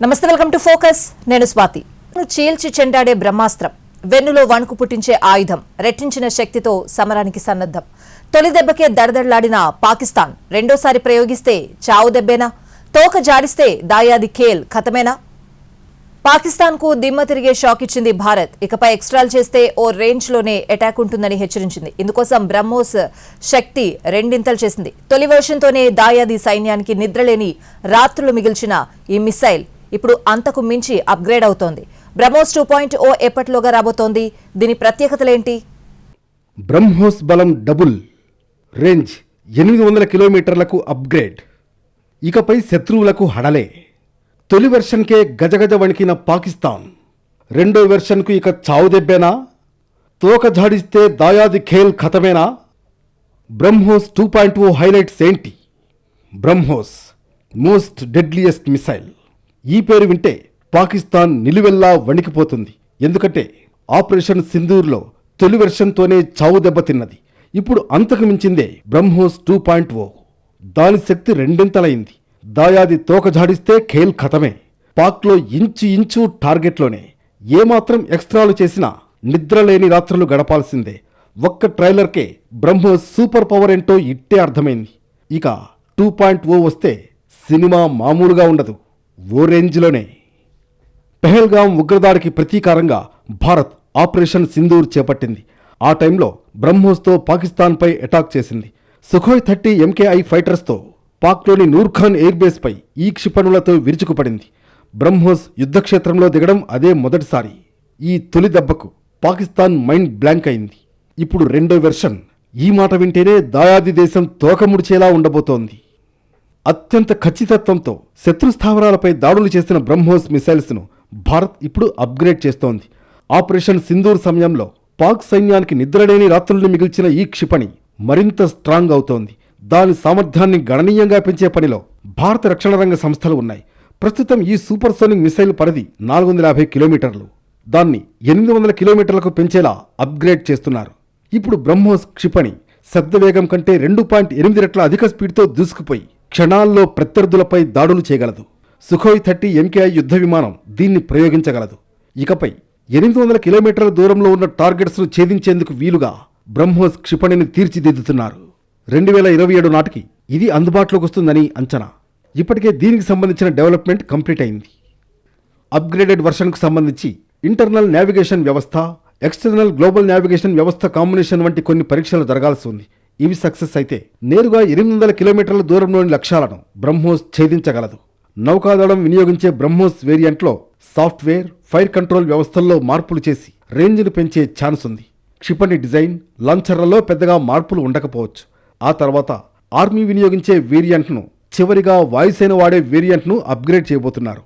నమస్తే, welcome to focus. నేను స్వాతి. చీల్చి చెండాడే బ్రహ్మాస్త్రం, వెన్నులో వణుకు పుట్టించే ఆయుధం, రెట్టించిన శక్తితో సమరానికి సన్నద్ధం. తొలి దెబ్బకే దడదడలాడిన పాకిస్తాన్ రెండోసారి ప్రయోగిస్తే చావు దెబ్బేనా? తోక జాడిస్తే దాయాది ఖేల్ ఖతమేనా? పాకిస్తాన్ కు దిమ్మ తిరిగే షాక్ ఇచ్చింది భారత్. ఇకపై ఎక్స్ట్రాల్ చేస్తే ఓ రేంజ్ లోనే అటాక్ ఉంటుందని హెచ్చరించింది. ఇందుకోసం బ్రహ్మోస్ శక్తి రెండింతలు చేసింది. తొలి వర్షన్తోనే దాయాది సైన్యానికి నిద్రలేని రాత్రులు మిగిల్చిన ఈ మిసైల్ ఇప్పుడు అంతకు మించి అప్గ్రేడ్ అవుతోంది. బ్రహ్మోస్ 2.0 ఎప్పటిలోగా రాబోతోంది? దీని ప్రత్యేకతలేంటి? బ్రహ్మోస్ బలం డబుల్, రేంజ్ 800 కిలోమీటర్లకు అప్గ్రేడ్. ఇకపై శత్రువులకు హడలే. తొలి వెర్షన్కే గజగజ వణికిన పాకిస్తాన్ రెండో వెర్షన్కు ఇక చావు దెబ్బేనా? తోక జాడిస్తే దాయాది ఖేల్ ఖతమేనా? బ్రహ్మోస్ 2.0 హైలైట్స్ ఏంటి? BrahMos most deadliest missile. ఈ పేరు వింటే పాకిస్తాన్ నిలువెల్లా వణికిపోతుంది. ఎందుకంటే ఆపరేషన్ సింధూర్లో తొలి వెర్షన్తోనే చావు దెబ్బతిన్నది. ఇప్పుడు అంతకు మించిందే బ్రహ్మోస్ 2.0. దాని శక్తి రెండింతలైంది. దాయాది తోక జాడిస్తే ఖేల్ ఖతమే. పాక్లో ఇంచు టార్గెట్లోనే. ఏమాత్రం ఎక్స్ట్రాలు చేసినా నిద్రలేని రాత్రులు గడపాల్సిందే. ఒక్క ట్రైలర్కే బ్రహ్మోస్ సూపర్ పవర్ ఏంటో ఇట్టే అర్థమైంది. ఇక 2.0 వస్తే సినిమా మామూలుగా ఉండదు, ఓ రేంజ్లోనే. పెహల్గాం ఉగ్రదాడికి ప్రతీకారంగా భారత్ ఆపరేషన్ సింధూర్ చేపట్టింది. ఆ టైంలో బ్రహ్మోస్తో పాకిస్తాన్పై అటాక్ చేసింది. సుఖోయ్ 30 MKI ఫైటర్స్తో పాక్లోని నూర్ఖాన్ ఎయిర్బేస్పై ఈ క్షిపణులతో విరుచుకుపడింది. బ్రహ్మోస్ యుద్ధక్షేత్రంలో దిగడం అదే మొదటిసారి. ఈ తొలి దెబ్బకు పాకిస్తాన్ మైండ్ బ్లాంక్ అయింది. ఇప్పుడు రెండో వెర్షన్. ఈ మాట వింటేనే దాయాది దేశం తోకముడిచేలా ఉండబోతోంది. అత్యంత ఖచ్చితత్వంతో శత్రుస్థావరాలపై దాడులు చేసిన బ్రహ్మోస్ మిసైల్స్ను భారత్ ఇప్పుడు అప్గ్రేడ్ చేస్తోంది. ఆపరేషన్ సింధూర్ సమయంలో పాక్ సైన్యానికి నిద్రలేని రాత్రుల్ని మిగిల్చిన ఈ క్షిపణి మరింత స్ట్రాంగ్ అవుతోంది. దాని సామర్థ్యాన్ని గణనీయంగా పెంచే పనిలో భారత రక్షణ రంగ సంస్థలు ఉన్నాయి. ప్రస్తుతం ఈ సూపర్సోనిక్ మిసైల్ పరిధి 450 కిలోమీటర్లు. దాన్ని 800 కిలోమీటర్లకు పెంచేలా అప్గ్రేడ్ చేస్తున్నారు. ఇప్పుడు బ్రహ్మోస్ క్షిపణి శబ్దవేగం కంటే 2.8 రెట్ల అధిక స్పీడ్తో దూసుకుపోయి క్షణాల్లో ప్రత్యర్థులపై దాడులు చేయగలదు. సుఖోయ్ 30 MKI యుద్ధ విమానం దీన్ని ప్రయోగించగలదు. ఇకపై 800 కిలోమీటర్ల దూరంలో ఉన్న టార్గెట్స్ను ఛేదించేందుకు వీలుగా బ్రహ్మోస్ క్షిపణిని తీర్చిదిద్దుతున్నారు. 2027 నాటికి ఇది అందుబాటులోకి వస్తుందని అంచనా. ఇప్పటికే దీనికి సంబంధించిన డెవలప్మెంట్ కంప్లీట్ అయింది. అప్గ్రేడెడ్ వర్షన్కు సంబంధించి ఇంటర్నల్ నావిగేషన్ వ్యవస్థ, ఎక్స్టర్నల్ గ్లోబల్ నావిగేషన్ వ్యవస్థ కాంబినేషన్ వంటి కొన్ని పరీక్షలు జరగాల్సి ఉంది. ఇవి సక్సెస్ అయితే నేరుగా 800 కిలోమీటర్ల దూరంలోని లక్ష్యాలను బ్రహ్మోస్ ఛేదించగలదు. నౌకాదళం వినియోగించే బ్రహ్మోస్ వేరియంట్లో సాఫ్ట్వేర్, ఫైర్ కంట్రోల్ వ్యవస్థల్లో మార్పులు చేసి రేంజ్ను పెంచే ఛాన్స్ ఉంది. క్షిపణి డిజైన్, లాంచర్లలో పెద్దగా మార్పులు ఉండకపోవచ్చు. ఆ తర్వాత ఆర్మీ వినియోగించే వేరియంట్ను, చివరిగా వాయుసేన వాడే వేరియంట్ను అప్గ్రేడ్ చేయబోతున్నారు.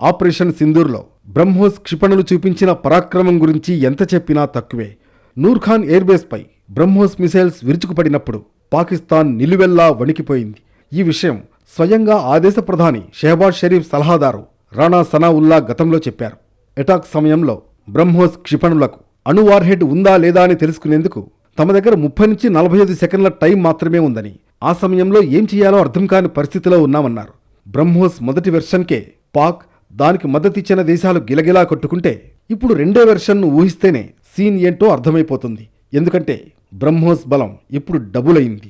ఆపరేషన్ సింధూర్లో బ్రహ్మోస్ క్షిపణులు చూపించిన పరాక్రమం గురించి ఎంత చెప్పినా తక్కువే. నూర్ఖాన్ ఎయిర్బేస్పై బ్రహ్మోస్ మిసైల్స్ విరుచుకుపడినప్పుడు పాకిస్తాన్ నిలువెల్లా వణికిపోయింది. ఈ విషయం స్వయంగా ఆ దేశ ప్రధాని షెహబాజ్ షరీఫ్ సలహాదారు రాణా సనావుల్లా గతంలో చెప్పారు. అటాక్ సమయంలో బ్రహ్మోస్ క్షిపణులకు అణు వార్హెడ్ ఉందా లేదా అని తెలుసుకునేందుకు తమ దగ్గర 30 నుంచి 45 సెకండ్ల టైం మాత్రమే ఉందని, ఆ సమయంలో ఏం చేయాలో అర్థం కాని పరిస్థితిలో ఉన్నామన్నారు. బ్రహ్మోస్ మొదటి వెర్షన్కే పాక్, దానికి మద్దతిచ్చిన దేశాలు గిలగిలా కొట్టుకుంటే ఇప్పుడు రెండో వెర్షన్ను ఊహిస్తేనే సీన్ ఏంటో అర్థమైపోతుంది. ఎందుకంటే బ్రహ్మోస్ బలం ఇప్పుడు డబుల్ అయింది.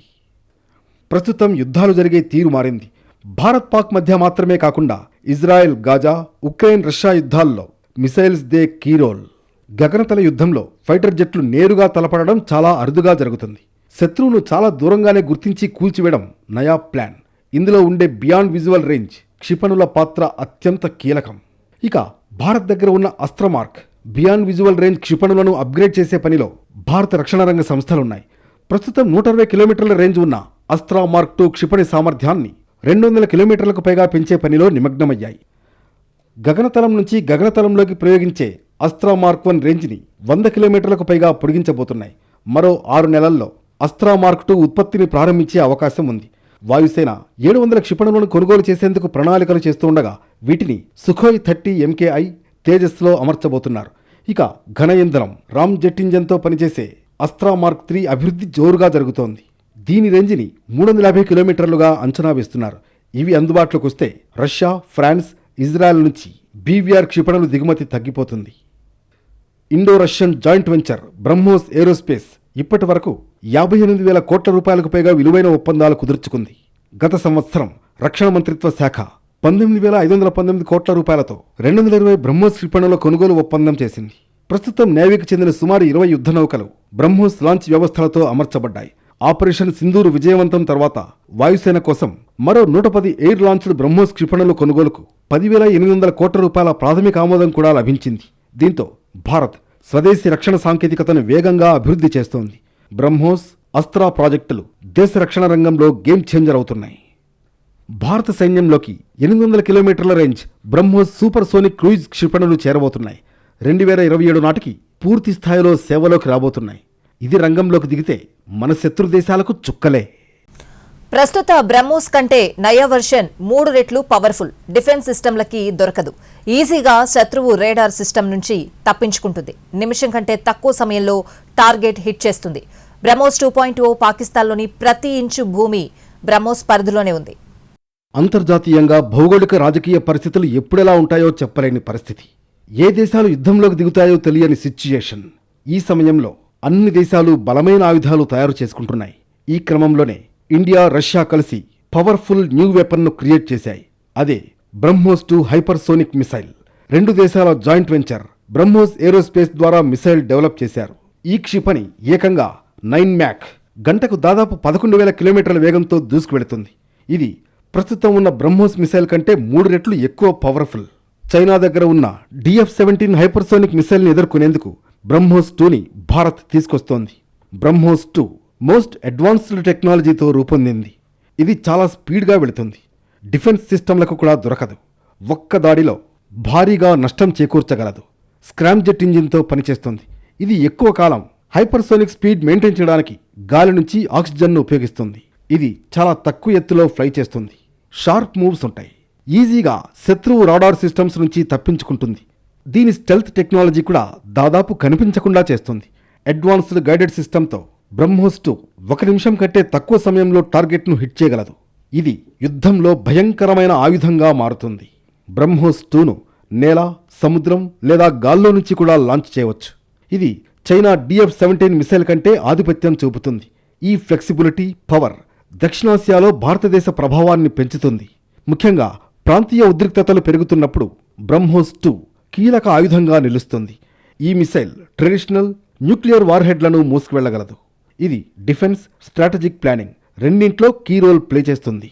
ప్రస్తుతం యుద్ధాలు జరిగే తీరు మారింది. భారత్ పాక్ మధ్య మాత్రమే కాకుండా ఇజ్రాయెల్ గాజా, ఉక్రెయిన్ రష్యా యుద్ధాల్లో మిసైల్స్ దే కీ రోల్. గగనతల యుద్ధంలో ఫైటర్ జెట్లు నేరుగా తలపడడం చాలా అరుదుగా జరుగుతుంది. శత్రువును చాలా దూరంగానే గుర్తించి కూల్చివేయడం నయా ప్లాన్. ఇందులో ఉండే బియాండ్ విజువల్ రేంజ్ క్షిపణుల పాత్ర అత్యంత కీలకం. ఇక భారత్ దగ్గర ఉన్న అస్త్రమార్క్, బియాండ్ విజువల్ రేంజ్ క్షిపణులను అప్గ్రేడ్ చేసే పనిలో భారత రక్షణ రంగ సంస్థలున్నాయి. ప్రస్తుతం 120 కిలోమీటర్ల రేంజ్ ఉన్న అస్త్రా మార్క్ 2 క్షిపణి సామర్థ్యాన్ని 200 కిలోమీటర్లకు పైగా పెంచే పనిలో నిమగ్నమయ్యాయి. గగనతలం నుంచి గగనతలంలోకి ప్రయోగించే అస్త్రా మార్క్ 1 రేంజ్ని 100 కిలోమీటర్లకు పైగా పొడిగించబోతున్నాయి. మరో 6 నెలల్లో అస్త్రా మార్క్ 2 ఉత్పత్తిని ప్రారంభించే అవకాశం ఉంది. వాయుసేన 700 క్షిపణులను కొనుగోలు చేసేందుకు ప్రణాళికలు చేస్తుండగా వీటిని సుఖోయ్ 30 MKI తేజస్లో అమర్చబోతున్నారు. ఇక ఘన ఇంధనం రామ్ జెట్ ఇంజన్తో పనిచేసే అస్త్రా మార్క్ 3 అభివృద్ధి జోరుగా జరుగుతోంది. దీని రేంజ్ని 350 కిలోమీటర్లుగా అంచనా వేస్తున్నారు. ఇవి అందుబాటులోకి వస్తే రష్యా, ఫ్రాన్స్, ఇజ్రాయెల్ నుంచి బీవీఆర్ క్షిపణుల దిగుమతి తగ్గిపోతుంది. Indo Russian joint venture BrahMos aerospace ఇప్పటి వరకు 58,000 కోట్ల రూపాయలకు పైగా విలువైన ఒప్పందాలు కుదుర్చుకుంది. గత సంవత్సరం రక్షణ మంత్రిత్వ శాఖ 19,519 కోట్ల రూపాయలతో 220 బ్రహ్మోస్ క్షిపణుల కొనుగోలు ఒప్పందం చేసింది. ప్రస్తుతం నేవీకి చెందిన సుమారు 20 యుద్ధ నౌకలు బ్రహ్మోస్ లాంచ్ వ్యవస్థలతో అమర్చబడ్డాయి. ఆపరేషన్ సింధూర్ విజయవంతం తర్వాత వాయుసేన కోసం మరో 110 ఎయిర్ లాంచ్డ్ బ్రహ్మోస్ క్షిపణుల కొనుగోలుకు 10,800 కోట్ల రూపాయల ప్రాథమిక ఆమోదం కూడా లభించింది. దీంతో భారత్ స్వదేశీ రక్షణ సాంకేతికతను వేగంగా అభివృద్ధి చేస్తోంది. బ్రహ్మోస్, అస్త్రా ప్రాజెక్టులు దేశ రక్షణ రంగంలో గేమ్ చేంజర్ అవుతున్నాయి. భారత సైన్యంలోకి 800 కిలోమీటర్ల range BrahMos supersonic cruise క్షిపణులు చేరబోతున్నాయి. 2027 నాటికి పూర్తి స్థాయిలో సేవలోకి రాబోతున్నాయి. ఇది రంగంలోకి దిగితే మన శత్రు దేశాలకు చుక్కలే. ప్రస్తుత బ్రహ్మోస్ కంటే నయా వర్షన్ 3 రెట్లు పవర్ఫుల్. డిఫెన్స్ సిస్టంలకి దొరకదు. ఈజీగా శత్రువు రేడార్ సిస్టమ్ నుంచి తప్పించుకుంటుంది. నిమిషం కంటే తక్కువ సమయంలో టార్గెట్ హిట్ చేస్తుంది. బ్రహ్మోస్ 2.0 పాకిస్తాన్లోని ప్రతి ఇంచు భూమి బ్రహ్మోస్ పరిధిలోనే ఉంది. అంతర్జాతీయంగా భౌగోళిక రాజకీయ పరిస్థితులు ఎప్పుడెలా ఉంటాయో చెప్పలేని పరిస్థితి. ఏ దేశాలు యుద్ధంలోకి దిగుతాయో తెలియని సిచ్యుయేషన్. ఈ సమయంలో అన్ని దేశాలు బలమైన ఆయుధాలు తయారు చేసుకుంటున్నాయి. ఈ క్రమంలోనే ఇండియా, రష్యా కలిసి పవర్ఫుల్ న్యూ వెపన్ను క్రియేట్ చేశాయి. అదే బ్రహ్మోస్ 2 హైపర్సోనిక్ మిసైల్. 2 దేశాల జాయింట్ వెంచర్ బ్రహ్మోస్ ఏరోస్పేస్ ద్వారా మిసైల్ డెవలప్ చేశారు. ఈ క్షిపణి ఏకంగా 9 మ్యాక్ గంటకు దాదాపు 11,000 కిలోమీటర్ల వేగంతో దూసుకువెళుతుంది. ఇది ప్రస్తుతం ఉన్న బ్రహ్మోస్ మిసైల్ కంటే 3 రెట్లు ఎక్కువ పవర్ఫుల్. చైనా దగ్గర ఉన్న DF-17 హైపర్సోనిక్ మిసైల్ని ఎదుర్కొనేందుకు బ్రహ్మోస్ 2ని భారత్ తీసుకొస్తోంది. బ్రహ్మోస్ 2 మోస్ట్ అడ్వాన్స్డ్ టెక్నాలజీతో రూపొందింది. ఇది చాలా స్పీడ్గా వెళుతుంది. డిఫెన్స్ సిస్టంలకు కూడా దొరకదు. ఒక్క దాడిలో భారీగా నష్టం చేకూర్చగలదు. స్క్రామ్ జెట్ ఇంజిన్తో పనిచేస్తుంది. ఇది ఎక్కువ కాలం హైపర్సోనిక్ స్పీడ్ మెయింటైన్ చేయడానికి గాలి నుంచి ఆక్సిజన్ను ఉపయోగిస్తుంది. ఇది చాలా తక్కువ ఎత్తులో ఫ్లై చేస్తుంది. షార్ప్ మూవ్స్ ఉంటాయి. ఈజీగా శత్రువు రాడార్ సిస్టమ్స్ నుంచి తప్పించుకుంటుంది. దీని స్టెల్త్ టెక్నాలజీ కూడా దాదాపు కనిపించకుండా చేస్తుంది. అడ్వాన్స్డ్ గైడెడ్ సిస్టంతో బ్రహ్మోస్ 2 1 నిమిషం కంటే తక్కువ సమయంలో టార్గెట్ను హిట్ చేయగలదు. ఇది యుద్ధంలో భయంకరమైన ఆయుధంగా మారుతుంది. బ్రహ్మోస్ 2ను నేల, సముద్రం లేదా గాల్లో నుంచి కూడా లాంచ్ చేయవచ్చు. ఇది చైనా DF-17 మిసైల్ కంటే ఆధిపత్యం చూపుతుంది. ఈ ఫ్లెక్సిబిలిటీ, పవర్ దక్షిణాసియాలో భారతదేశ ప్రభావాన్ని పెంచుతుంది. ముఖ్యంగా ప్రాంతీయ ఉద్రిక్తతలు పెరుగుతున్నప్పుడు బ్రహ్మోస్ 2 కీలక ఆయుధంగా నిలుస్తుంది. ఈ మిసైల్ ట్రెడిషనల్, న్యూక్లియర్ వార్హెడ్లను మూసుకువెళ్లగలదు. ఇది డిఫెన్స్, స్ట్రాటజిక్ ప్లానింగ్ రెండింట్లో కీ రోల్ ప్లే చేస్తుంది.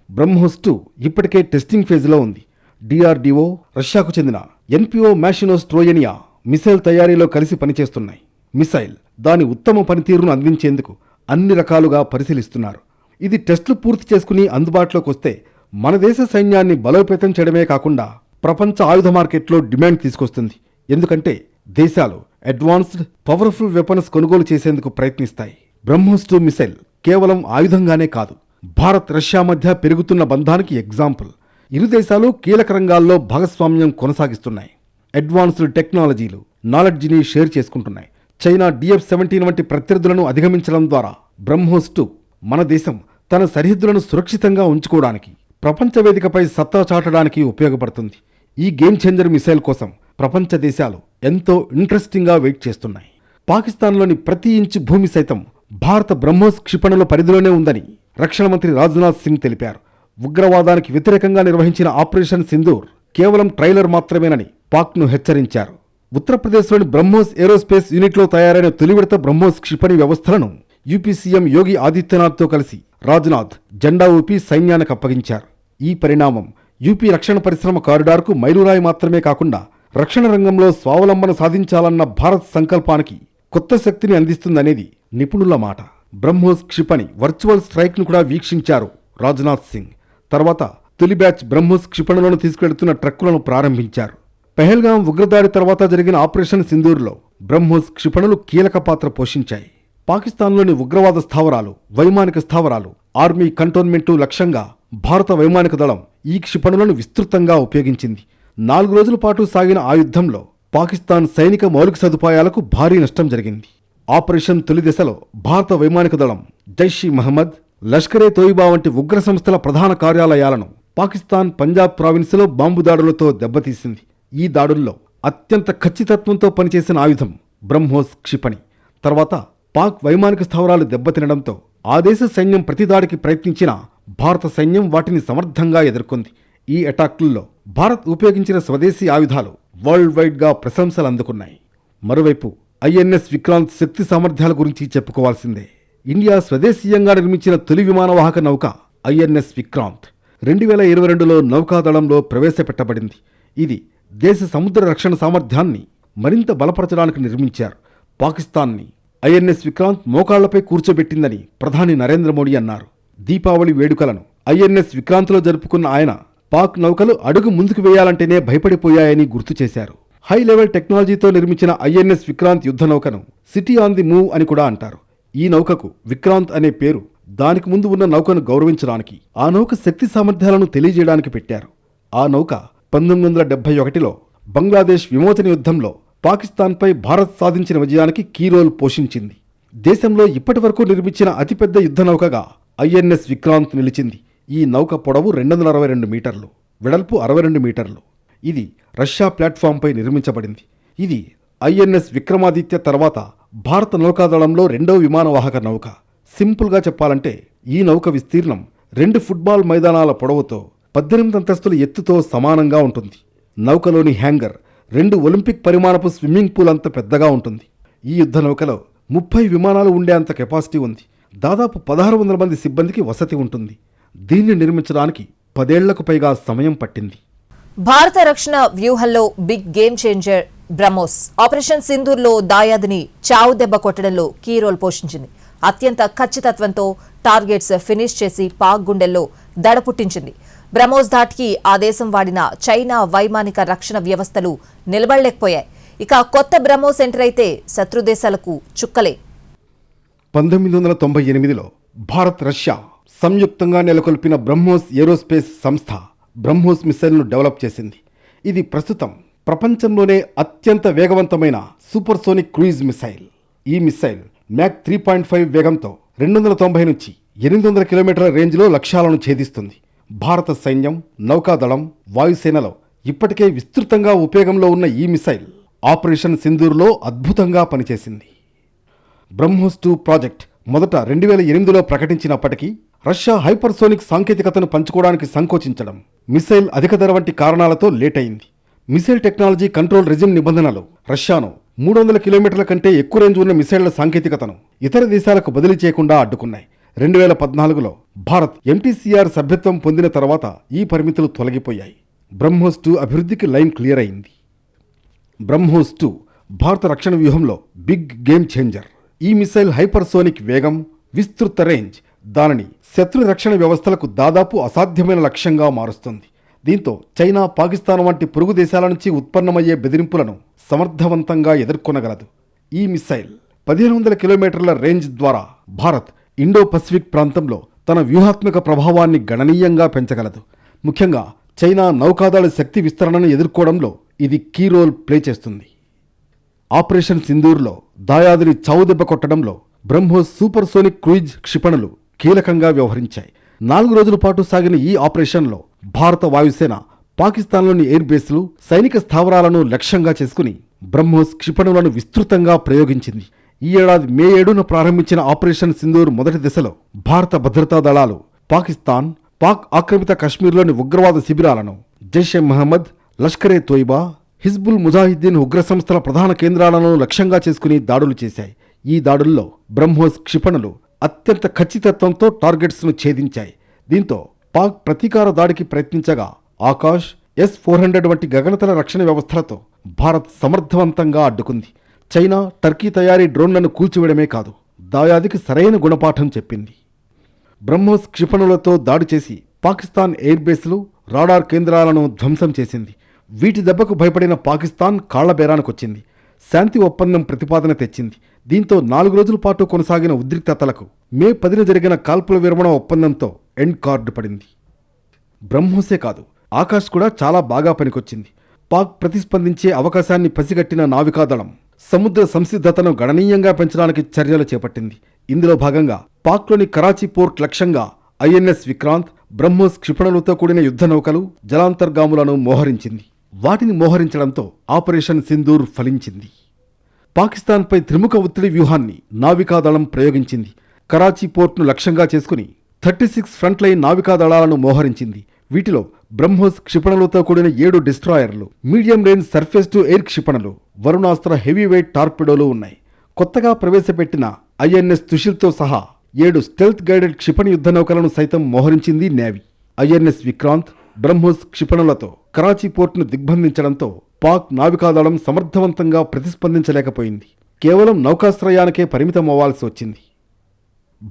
బ్రహ్మోస్ 2 ఇప్పటికే టెస్టింగ్ ఫేజ్లో ఉంది. DRDO, రష్యాకు చెందిన NPO మాషినోస్ట్రోయెనియా మిసైల్ తయారీలో కలిసి పనిచేస్తున్నాయి. మిసైల్ దాని ఉత్తమ పనితీరును అందించేందుకు అన్ని రకాలుగా పరిశీలిస్తున్నారు. ఇది టెస్టులు పూర్తి చేసుకుని అందుబాటులోకి వస్తే మన దేశ సైన్యాన్ని బలోపేతం చేయడమే కాకుండా ప్రపంచ ఆయుధ మార్కెట్లో డిమాండ్ తీసుకొస్తుంది. ఎందుకంటే దేశాలు అడ్వాన్స్డ్ పవర్ఫుల్ వెపన్స్ కొనుగోలు చేసేందుకు ప్రయత్నిస్తాయి. బ్రహ్మోస్ 2 మిసైల్ కేవలం ఆయుధంగానే కాదు, భారత్, రష్యా మధ్య పెరుగుతున్న బంధానికి ఎగ్జాంపుల్. ఇరు దేశాలు కీలక రంగాల్లో భాగస్వామ్యం కొనసాగిస్తున్నాయి. అడ్వాన్స్డ్ టెక్నాలజీలు, నాలెడ్జిని షేర్ చేసుకుంటున్నాయి. చైనా DF-17 వంటి ప్రత్యర్థులను అధిగమించడం ద్వారా బ్రహ్మోస్ 2 మన దేశం తన సరిహద్దులను సురక్షితంగా ఉంచుకోవడానికి, ప్రపంచ వేదికపై సత్తా చాటడానికి ఉపయోగపడుతుంది. ఈ గేమ్ చేంజర్ మిసైల్ కోసం ప్రపంచ దేశాలు ఎంతో ఇంట్రెస్టింగ్గా వెయిట్ చేస్తున్నాయి. పాకిస్తాన్లోని ప్రతి ఇంచు భూమి సైతం భారత బ్రహ్మోస్ క్షిపణుల పరిధిలోనే ఉందని రక్షణ మంత్రి రాజ్నాథ్ సింగ్ తెలిపారు. ఉగ్రవాదానికి వ్యతిరేకంగా నిర్వహించిన ఆపరేషన్ సింధూర్ కేవలం ట్రైలర్ మాత్రమేనని పాక్ను హెచ్చరించారు. ఉత్తరప్రదేశ్లోని బ్రహ్మోస్ ఏరోస్పేస్ యూనిట్లో తయారైన తొలి విడత బ్రహ్మోస్ క్షిపణి వ్యవస్థలను యూపీ సీఎం యోగి ఆదిత్యనాథ్తో కలిసి రాజ్నాథ్ జెండా ఊపి సైన్యానికి అప్పగించారు. ఈ పరిణామం యూపీ రక్షణ పరిశ్రమ కారిడార్కు మైలురాయి మాత్రమే కాకుండా రక్షణ రంగంలో స్వావలంబన సాధించాలన్న భారత్ సంకల్పానికి కొత్త శక్తిని అందిస్తుందనేది నిపుణుల మాట. బ్రహ్మోస్ క్షిపణి వర్చువల్ స్ట్రైక్ను కూడా వీక్షించారు రాజ్నాథ్ సింగ్. తర్వాత తొలి బ్యాచ్ బ్రహ్మోస్ క్షిపణులను తీసుకెళ్తున్న ట్రక్కులను ప్రారంభించారు. పెహల్గాం ఉగ్రదాడి తర్వాత జరిగిన ఆపరేషన్ సింధూర్లో బ్రహ్మోస్ క్షిపణులు కీలక పాత్ర పోషించాయి. పాకిస్తాన్లోని ఉగ్రవాద స్థావరాలు, వైమానిక స్థావరాలు, ఆర్మీ కంటోన్మెంటు లక్ష్యంగా భారత వైమానిక దళం ఈ క్షిపణులను విస్తృతంగా ఉపయోగించింది. 4 రోజుల పాటు సాగిన ఆ యుద్ధంలో పాకిస్తాన్ సైనిక మౌలిక సదుపాయాలకు భారీ నష్టం జరిగింది. ఆపరేషన్ తొలి దశలో భారత వైమానిక దళం జైష్-ఇ-మహమ్మద్, లష్కరే తోయిబా వంటి ఉగ్ర సంస్థల ప్రధాన కార్యాలయాలను పాకిస్తాన్ పంజాబ్ ప్రావిన్స్లో బాంబు దాడులతో దెబ్బతీసింది. ఈ దాడుల్లో అత్యంత ఖచ్చితత్వంతో పనిచేసిన ఆయుధం బ్రహ్మోస్ క్షిపణి. తర్వాత పాక్ వైమానిక స్థావరాలు దెబ్బతినడంతో ఆ దేశ సైన్యం ప్రతిదాడికి ప్రయత్నించినా భారత సైన్యం వాటిని సమర్థంగా ఎదుర్కొంది. ఈ అటాక్లలో భారత్ ఉపయోగించిన స్వదేశీ ఆయుధాలు వరల్డ్ వైడ్గా ప్రశంసలు అందుకున్నాయి. మరోవైపు ఐఎన్ఎస్ విక్రాంత్ శక్తి సామర్థ్యాల గురించి చెప్పుకోవాల్సిందే. ఇండియా స్వదేశీయంగా నిర్మించిన తొలి విమానవాహక నౌక ఐఎన్ఎస్ విక్రాంత్ 2022లో నౌకాదళంలో ప్రవేశపెట్టబడింది. ఇది దేశ సముద్ర రక్షణ సామర్థ్యాన్ని మరింత బలపరచడానికి నిర్మించారు. పాకిస్తాన్ని ఐఎన్ఎస్ విక్రాంత్ మోకాళ్లపై కూర్చోబెట్టిందని ప్రధాని నరేంద్ర మోడీ అన్నారు. దీపావళి వేడుకలను ఐఎన్ఎస్ విక్రాంత్లో జరుపుకున్న ఆయన పాక్ నౌకలు అడుగు ముందుకు వేయాలంటేనే భయపడిపోయాయని గుర్తు చేశారు. హై లెవెల్ టెక్నాలజీతో నిర్మించిన ఐఎన్ఎస్ విక్రాంత్ యుద్ధ నౌకను సిటీ ఆన్ ది మూవ్ అని కూడా అంటారు. ఈ నౌకకు విక్రాంత్ అనే పేరు దానికి ముందు ఉన్న నౌకను గౌరవించడానికి, ఆ నౌక శక్తి సామర్థ్యాలను తెలియజేయడానికి పెట్టారు. ఆ నౌక 1971లో బంగ్లాదేశ్ విమోచన యుద్ధంలో పాకిస్తాన్పై భారత్ సాధించిన విజయానికి కీ రోల్ పోషించింది. దేశంలో ఇప్పటి వరకు నిర్మించిన అతిపెద్ద యుద్ధ నౌకగా ఐఎన్ఎస్ విక్రాంత్ నిలిచింది. ఈ నౌక పొడవు 262 మీటర్లు, వెడల్పు 62 మీటర్లు. ఇది రష్యా ప్లాట్ఫామ్పై నిర్మించబడింది. ఇది ఐఎన్ఎస్ విక్రమాదిత్య తర్వాత భారత నౌకాదళంలో రెండవ విమానవాహక నౌక. సింపుల్గా చెప్పాలంటే ఈ నౌక విస్తీర్ణం 2 ఫుట్బాల్ మైదానాల పొడవుతో 18 అంతస్తుల ఎత్తుతో సమానంగా ఉంటుంది. నౌకలోని హ్యాంగర్ 2 ఒలింపిక్ పరిమాణపు స్విమ్మింగ్ పూల్ అంత పెద్దగా ఉంటుంది. ఈ యుద్ధ నౌకలో 30 విమానాలు ఉండే అంత కెపాసిటీ ఉంది. దాదాపు 1600 మంది సిబ్బందికి వసతి ఉంటుంది. దీన్ని నిర్మించడానికి 10 ఏళ్లకు పైగా సమయం పట్టింది. భారత రక్షణ వ్యూహంలో big game changer BrahMos. Operation సింధూర్లో దాయాదిని చావు దెబ్బ కొట్టడంలో కీ రోల్ పోషించింది. అత్యంత ఖచ్చితత్వంతో టార్గెట్స్ ఫినిష్ చేసి పాక్ గుండెల్లో దడ పుట్టించింది. బ్రహ్మోస్ ధాటికి ఆ దేశం వాడిన చైనా వైమానిక రక్షణ వ్యవస్థలు నిలబడలేకపోయాయి. ఇక కొత్త బ్రహ్మోస్ ఎంటర్ అయితే శత్రు దేశాలకు చుక్కలే. 1998లో భారత్ రష్యా సంయుక్తంగా నెలకొల్పిన బ్రహ్మోస్ ఏరోస్పేస్ సంస్థ బ్రహ్మోస్ మిసైల్ను డెవలప్ చేసింది. ఇది ప్రస్తుతం ప్రపంచంలోనే అత్యంత వేగవంతమైన సూపర్సోనిక్ క్రూయిజ్ మిసైల్. ఈ మిసైల్ మ్యాక్ 3.5 వేగంతో 290 నుంచి 800 కిలోమీటర్ల రేంజ్లో లక్ష్యాలను ఛేదిస్తుంది. భారత సైన్యం, నౌకాదళం, వాయుసేనలో ఇప్పటికే విస్తృతంగా ఉపయోగంలో ఉన్న ఈ మిసైల్ ఆపరేషన్ సింధూర్లో అద్భుతంగా పనిచేసింది. బ్రహ్మోస్ 2 ప్రాజెక్ట్ మొదట 2008లో ప్రకటించినప్పటికీ రష్యా హైపర్సోనిక్ సాంకేతికతను పంచుకోవడానికి సంకోచించడం, మిసైల్ అధిక ధర వంటి కారణాలతో లేట్ అయింది. మిసైల్ టెక్నాలజీ కంట్రోల్ రెజిమ్ నిబంధనలు రష్యాను 300 కిలోమీటర్ల కంటే ఎక్కువ రేంజ్ ఉన్న మిసైళ్ల సాంకేతికతను ఇతర దేశాలకు బదిలీ చేయకుండా అడ్డుకున్నాయి. 2014లో భారత్ ఎంటీసీఆర్ సభ్యత్వం పొందిన తర్వాత ఈ పరిమితులు తొలగిపోయాయి. బ్రహ్మోస్ 2 అభివృద్ధికి లైన్ క్లియర్ అయింది. బ్రహ్మోస్ 2 భారత రక్షణ వ్యూహంలో బిగ్ గేమ్ చేంజర్. ఈ మిసైల్ హైపర్సోనిక్ వేగం, విస్తృత రేంజ్ దానిని శత్రు రక్షణ వ్యవస్థలకు దాదాపు అసాధ్యమైన లక్ష్యంగా మారుస్తుంది. దీంతో చైనా, పాకిస్తాన్ వంటి పొరుగు దేశాల నుంచి ఉత్పన్నమయ్యే బెదిరింపులను సమర్థవంతంగా ఎదుర్కొనగలదు. ఈ మిసైల్ 1500 కిలోమీటర్ల రేంజ్ ద్వారా భారత్ ఇండో పసిఫిక్ ప్రాంతంలో తన వ్యూహాత్మక ప్రభావాన్ని గణనీయంగా పెంచగలదు. ముఖ్యంగా చైనా నౌకాదళ శక్తి విస్తరణను ఎదుర్కోవడంలో ఇది కీ రోల్ ప్లే చేస్తుంది. ఆపరేషన్ సింధూర్లో దాయాదిని చావుదెబ్బ కొట్టడంలో బ్రహ్మోస్ సూపర్సోనిక్ క్రూయిజ్ క్షిపణులు కీలకంగా వ్యవహరించాయి. 4 రోజుల పాటు సాగిన ఈ ఆపరేషన్లో భారత వాయుసేన పాకిస్తాన్లోని ఎయిర్ బేస్లు, సైనిక స్థావరాలను లక్ష్యంగా చేసుకుని బ్రహ్మోస్ క్షిపణులను విస్తృతంగా ప్రయోగించింది. ఈ ఏడాది మే 7న ప్రారంభించిన ఆపరేషన్ సింధూర్ మొదటి దశలో భారత భద్రతా దళాలు పాకిస్తాన్, పాక్ ఆక్రమిత కశ్మీర్లోని ఉగ్రవాద శిబిరాలను, జైషే మహమ్మద్, లష్కరే తోయిబా, హిజ్బుల్ ముజాహిద్దీన్ ఉగ్ర సంస్థల ప్రధాన కేంద్రాలను లక్ష్యంగా చేసుకుని దాడులు చేశాయి. ఈ దాడుల్లో బ్రహ్మోస్ క్షిపణులు అత్యంత ఖచ్చితత్వంతో టార్గెట్స్ను ఛేదించాయి. దీంతో పాక్ ప్రతీకార దాడికి ప్రయత్నించగా ఆకాష్, S-400 వంటి గగనతల రక్షణ వ్యవస్థలతో భారత్ సమర్థవంతంగా అడ్డుకుంది. చైనా, టర్కీ తయారీ డ్రోన్లను కూల్చివేయడమే కాదు, దాయాదికి సరైన గుణపాఠం చెప్పింది. బ్రహ్మోస్ క్షిపణులతో దాడి చేసి పాకిస్తాన్ ఎయిర్ బేస్లు, రాడార్ కేంద్రాలను ధ్వంసం చేసింది. వీటి దెబ్బకు భయపడిన పాకిస్తాన్ కాళ్లబేరానికొచ్చింది. శాంతి ఒప్పందం ప్రతిపాదన తెచ్చింది. దీంతో 4 రోజుల పాటు కొనసాగిన ఉద్రిక్తతలకు మే 10న జరిగిన కాల్పుల విరమణ ఒప్పందంతో ఎండ్ కార్డు పడింది. బ్రహ్మోసే కాదు, ఆకాష్ కూడా చాలా బాగా పనికొచ్చింది. పాక్ ప్రతిస్పందించే అవకాశాన్ని పసిగట్టిన నావికాదళం సముద్ర సంసిద్ధతను గణనీయంగా పెంచడానికి చర్యలు చేపట్టింది. ఇందులో భాగంగా పాక్లోని కరాచీ పోర్ట్ లక్ష్యంగా ఐఎన్ఎస్ విక్రాంత్, బ్రహ్మోస్ క్షిపణులతో కూడిన యుద్ధ నౌకలు జలాంతర్గాములను మోహరించింది. వాటిని మోహరించడంతో ఆపరేషన్ సింధూర్ ఫలించింది. పాకిస్తాన్పై త్రిముఖ ఒత్తిడి వ్యూహాన్ని నావికాదళం ప్రయోగించింది. కరాచీ పోర్ట్ను లక్ష్యంగా చేసుకుని 36 ఫ్రంట్ లైన్ నావికాదళాలను మోహరించింది. వీటిలో బ్రహ్మోస్ క్షిపణులతో కూడిన 7 డిస్ట్రాయర్లు, medium range surface to air క్షిపణులు, వరుణాస్త్ర హెవీ వెయిట్ టార్పిడోలు ఉన్నాయి. కొత్తగా ప్రవేశపెట్టిన ఐఎన్ఎస్ తుషిల్తో సహా 7 స్టెల్త్ గైడెడ్ క్షిపణి యుద్ధ నౌకలను సైతం మోహరించింది నేవీ. ఐఎన్ఎస్ విక్రాంత్, బ్రహ్మోస్ క్షిపణులతో కరాచీ పోర్టును దిగ్బంధించడంతో పాక్ నావికాదళం సమర్థవంతంగా ప్రతిస్పందించలేకపోయింది. కేవలం నౌకాశ్రయానికే పరిమితం అవ్వాల్సి వచ్చింది.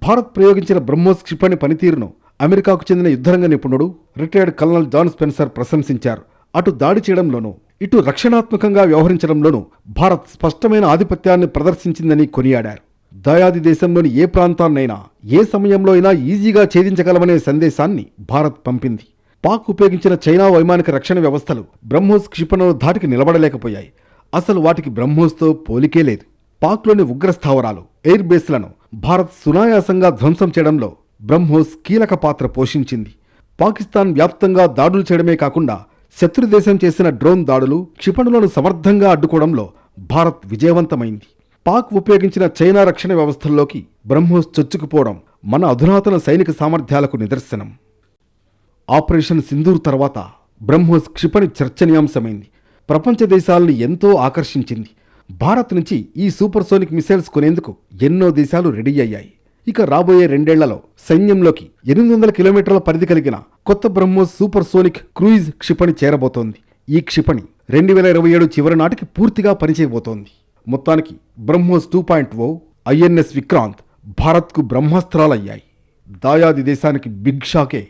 భారత్ ప్రయోగించిన బ్రహ్మోస్ క్షిపణి పనితీరును అమెరికాకు చెందిన యుద్ధరంగ నిపుణుడు రిటైర్డ్ కల్నల్ జాన్ స్పెన్సర్ ప్రశంసించారు. అటు దాడి చేయడంలోనూ ఇటు రక్షణాత్మకంగా వ్యవహరించడంలోనూ భారత్ స్పష్టమైన ఆధిపత్యాన్ని ప్రదర్శించిందని కొనియాడారు. దాయాది దేశంలోని ఏ ప్రాంతాన్నైనా ఏ సమయంలో అయినా ఈజీగా ఛేదించగలమనే సందేశాన్ని భారత్ పంపింది. పాక్ ఉపయోగించిన చైనా వైమానిక రక్షణ వ్యవస్థలు బ్రహ్మోస్ క్షిపణుల ధాటికి నిలబడలేకపోయాయి. అసలు వాటికి బ్రహ్మోస్తో పోలికే లేదు. పాక్లోని ఉగ్రస్థావరాలు, ఎయిర్ బేస్లను భారత్ సునాయాసంగా ధ్వంసం చేయడంలో బ్రహ్మోస్ కీలక పాత్ర పోషించింది. పాకిస్తాన్ వ్యాప్తంగా దాడులు చేయడమే కాకుండా శత్రుదేశం చేసిన డ్రోన్ దాడులు, క్షిపణులను సమర్థంగా అడ్డుకోవడంలో భారత్ విజయవంతమైంది. పాక్ ఉపయోగించిన చైనా రక్షణ వ్యవస్థల్లోకి బ్రహ్మోస్ చొచ్చుకుపోవడం మన అధునాతన సైనిక సామర్థ్యాలకు నిదర్శనం. ఆపరేషన్ సింధూర్ తర్వాత బ్రహ్మోస్ క్షిపణి చర్చనీయాంశమైంది. ప్రపంచ దేశాలను ఎంతో ఆకర్షించింది. భారత్ నుంచి ఈ సూపర్సోనిక్ మిసైల్స్ కొనేందుకు ఎన్నో దేశాలు రెడీ అయ్యాయి. ఇక రాబోయే 2 ఏళ్లలో సైన్యంలోకి 800 కిలోమీటర్ల పరిధి కలిగిన కొత్త బ్రహ్మోస్ సూపర్సోనిక్ క్రూయిజ్ క్షిపణి చేరబోతోంది. ఈ క్షిపణి 2027 చివరి నాటికి పూర్తిగా పనిచేయబోతోంది. మొత్తానికి బ్రహ్మోస్ 2.0, ఐఎన్ఎస్ విక్రాంత్ భారత్కు బ్రహ్మాస్త్రాలయ్యాయి. దాయాది దేశానికి బిగ్ షాకే.